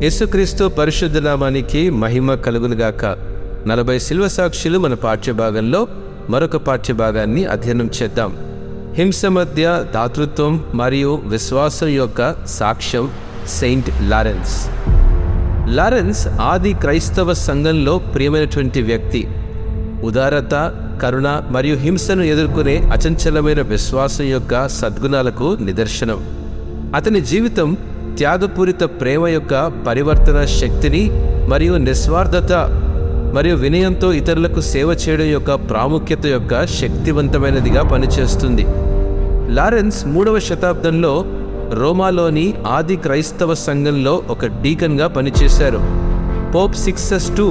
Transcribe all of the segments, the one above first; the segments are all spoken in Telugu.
యేసుక్రీస్తు పరిశుద్ధ నామానికి మహిమ కలుగునుగాక. 40 శిల్వ సాక్షులు మన పాఠ్యభాగంలో మరొక పాఠ్యభాగాన్ని అధ్యయనం చేద్దాం. హింస మధ్య దాతృత్వం మరియు విశ్వాసం యొక్క సాక్ష్యం. Saint Lawrence. లారెన్స్ ఆది క్రైస్తవ సంఘంలో ప్రియమైనటువంటి వ్యక్తి. ఉదారత, కరుణ మరియు హింసను ఎదుర్కొనే అచంచలమైన విశ్వాసం యొక్క సద్గుణాలకు నిదర్శనం. అతని జీవితం త్యాగపూరిత ప్రేమ యొక్క పరివర్తన శక్తిని మరియు నిస్వార్థత మరియు వినయంతో ఇతరులకు సేవ చేయడం యొక్క ప్రాముఖ్యత యొక్క శక్తివంతమైనదిగా పనిచేస్తుంది. లారెన్స్ 3వ శతాబ్దంలో రోమాలోని ఆది క్రైస్తవ సంఘంలో ఒక డీకన్గా పనిచేశారు. పోప్ సిక్సస్ II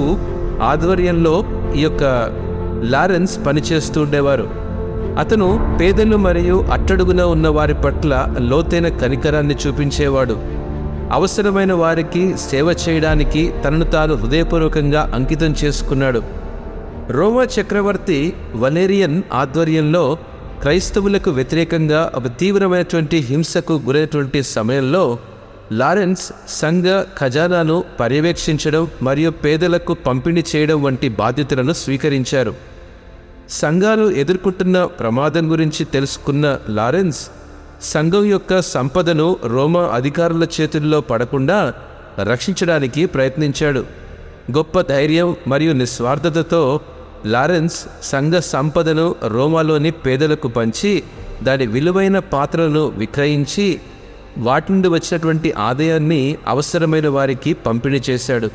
ఆధ్వర్యంలో ఈ యొక్క లారెన్స్ పనిచేస్తూ ఉండేవారు. అతను పేదలు మరియు అట్టడుగున ఉన్న వారి పట్ల లోతైన కనికరాన్ని చూపించేవాడు. అవసరమైన వారికి సేవ చేయడానికి తనను తాను హృదయపూర్వకంగా అంకితం చేసుకున్నాడు. రోమా చక్రవర్తి వలేరియన్ ఆధ్వర్యంలో క్రైస్తవులకు వ్యతిరేకంగా ఒక తీవ్రమైనటువంటి హింసకు గురైనటువంటి సమయంలో లారెన్స్ సంఘ ఖజానాను పర్యవేక్షించడం మరియు పేదలకు పంపిణీ చేయడం వంటి బాధ్యతలను స్వీకరించారు. సంఘాలు ఎదుర్కొంటున్న ప్రమాదం గురించి తెలుసుకున్న లారెన్స్ సంఘం యొక్క సంపదను రోమా అధికారుల చేతుల్లో పడకుండా రక్షించడానికి ప్రయత్నించాడు. గొప్ప ధైర్యం మరియు నిస్వార్థతతో లారెన్స్ సంఘ సంపదను రోమాలోని పేదలకు పంచి దాని విలువైన పాత్రలను విక్రయించి వాటి నుండి వచ్చినటువంటి ఆదాయాన్ని అవసరమైన వారికి పంపిణీ చేశాడు.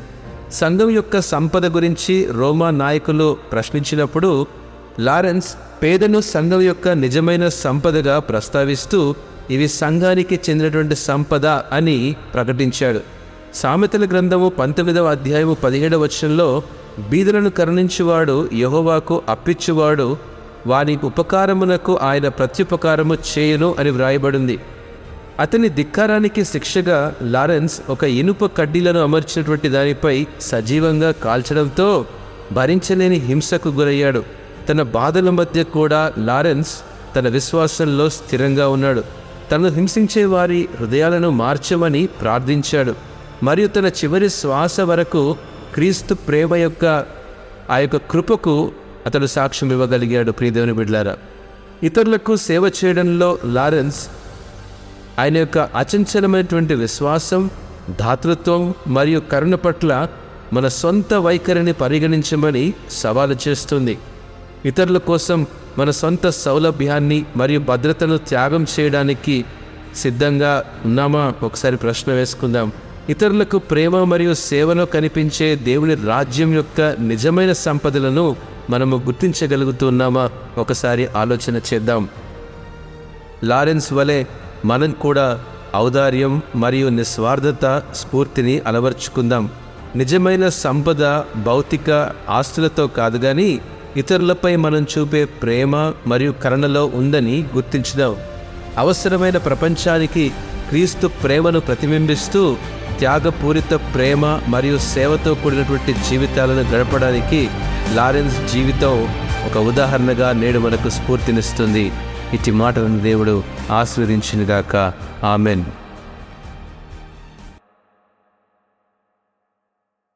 సంఘం యొక్క సంపద గురించి రోమా నాయకులు ప్రశ్నించినప్పుడు లారెన్స్ పేదను సంఘం యొక్క నిజమైన సంపదగా ప్రస్తావిస్తూ ఇవి సంఘానికి చెందినటువంటి సంపద అని ప్రకటించాడు. సామెతల గ్రంథము 19వ అధ్యాయము 17వ వచనంలో బీదలను కరుణించువాడు యెహోవాకు అప్పిచ్చువాడు, వాని ఉపకారమునకు ఆయన ప్రత్యుపకారము చేయును అని వ్రాయబడింది. అతని ధిక్కారానికి శిక్షగా లారెన్స్ ఒక ఇనుప కడ్డీలను అమర్చినటువంటి దానిపై సజీవంగా కాల్చడంతో భరించలేని హింసకు గురయ్యాడు. తన బాధల మధ్య కూడా లారెన్స్ తన విశ్వాసంలో స్థిరంగా ఉన్నాడు. తనను హింసించే వారి హృదయాలను మార్చమని ప్రార్థించాడు మరియు తన చివరి శ్వాస వరకు క్రీస్తు ప్రేమ యొక్క ఆ యొక్క కృపకు అతడు సాక్ష్యం ఇవ్వగలిగాడు. ప్రియదేవుని బిడ్డలారా, ఇతరులకు సేవ చేయడంలో లారెన్స్ ఆయన యొక్క అచంచలమైనటువంటి విశ్వాసం, దాతృత్వం మరియు కరుణ పట్ల మన సొంత వైఖరిని పరిగణించమని సవాలు చేస్తుంది. ఇతరుల కోసం మన సొంత సౌలభ్యాన్ని మరియు భద్రతను త్యాగం చేయడానికి సిద్ధంగా ఉన్నామా? ఒకసారి ప్రశ్న వేసుకుందాం. ఇతరులకు ప్రేమ మరియు సేవలో కనిపించే దేవుని రాజ్యం యొక్క నిజమైన సంపదలను మనము గుర్తించగలుగుతున్నామా? ఒకసారి ఆలోచన చేద్దాం. లారెన్స్ వలె మనం కూడా ఔదార్యం మరియు నిస్వార్థత స్ఫూర్తిని అలవర్చుకుందాం. నిజమైన సంపద భౌతిక ఆస్తులతో కాదు కానీ ఇతరులపై మనం చూపే ప్రేమ మరియు కరుణలో ఉందని గుర్తించుదాం. అవసరమైన ప్రపంచానికి క్రీస్తు ప్రేమను ప్రతిబింబిస్తూ త్యాగపూరిత ప్రేమ మరియు సేవతో కూడినటువంటి జీవితాలను గడపడానికి లారెన్స్ జీవితం ఒక ఉదాహరణగా నేడు మనకు స్ఫూర్తినిస్తుంది. ఇట్టి మాటలను దేవుడు ఆశీర్వదించునుగాక. ఆమెన్.